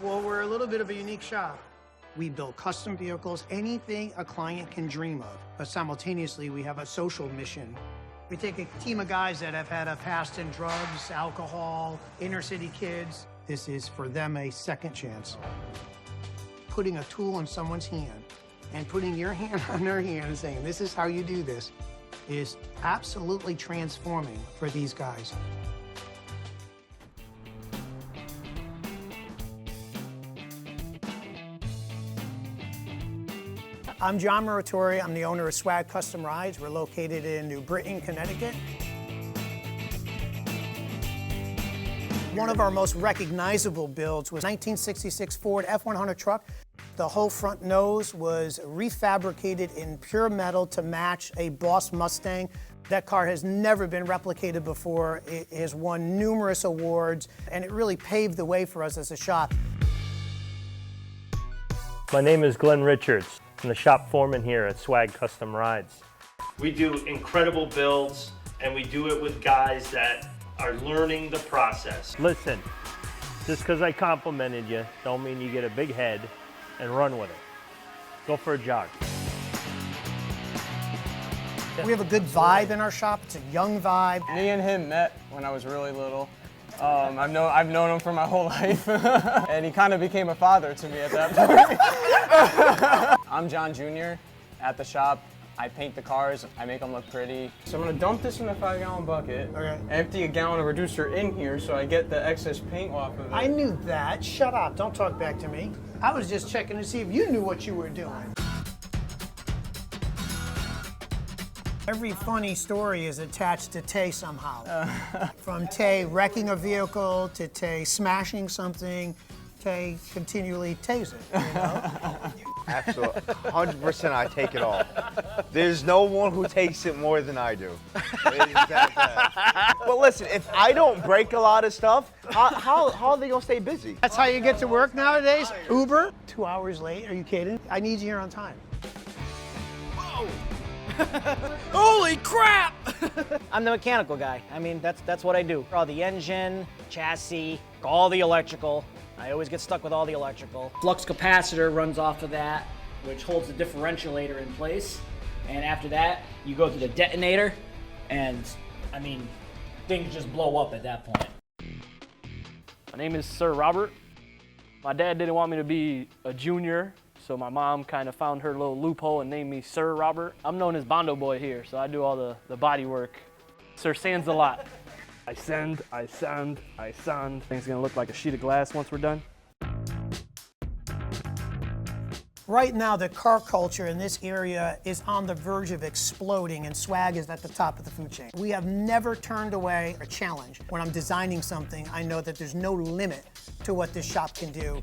Well, we're a little bit of a unique shop. We build custom vehicles, anything a client can dream of. But simultaneously, we have a social mission. We take a team of guys that have had a past in drugs, alcohol, inner city kids. This is for them a second chance. Putting a tool in someone's hand and putting your hand on their hand and saying, this is how you do this, is absolutely transforming for these guys. I'm John Muratori. I'm the owner of Swag Custom Rides. We're located in New Britain, Connecticut. One of our most recognizable builds was 1966 Ford F-100 truck. The whole front nose was refabricated in pure metal to match a Boss Mustang. That car has never been replicated before. It has won numerous awards, and it really paved the way for us as a shop. My name is Glenn Richards. I'm the shop foreman here at Swag Custom Rides. We do incredible builds, and we do it with guys that are learning the process. Listen, just because I complimented you, don't mean you get a big head and run with it. Go for a jog. We have a good vibe in our shop. It's a young vibe. Me and him met when I was really little. I've known him for my whole life, and he kind of became a father to me at that point. I'm John Jr. at the shop. I paint the cars, I make them look pretty. So I'm gonna dump this in a 5-gallon bucket, Okay. empty a gallon of reducer in here so I get the excess paint off of it. I knew that. Shut up. Don't talk back to me. I was just checking to see if you knew what you were doing. Every funny story is attached to Tay somehow. From Tay wrecking a vehicle to Tay smashing something, Tay continually Tays it, you know? Absolutely, 100% I take it all. There's no one who takes it more than I do. It's that bad. But listen, if I don't break a lot of stuff, how are they gonna stay busy? That's how you get to work nowadays? Uber? 2 hours late, are you kidding? I need you here on time. Holy crap! I'm the mechanical guy. I mean, that's what I do. All the engine, chassis, all the electrical. I always get stuck with all the electrical. Flux capacitor runs off of that, which holds the differentialator in place. And after that, you go to the detonator, and I mean, things just blow up at that point. My name is Sir Robert. My dad didn't want me to be a junior, so my mom kind of found her little loophole and named me Sir Robert. I'm known as Bondo Boy here, so I do all the body work. Sir sands a lot. I sand, I sand, I sand. Thing's gonna look like a sheet of glass once we're done. Right now, the car culture in this area is on the verge of exploding, and Swag is at the top of the food chain. We have never turned away a challenge. When I'm designing something, I know that there's no limit to what this shop can do.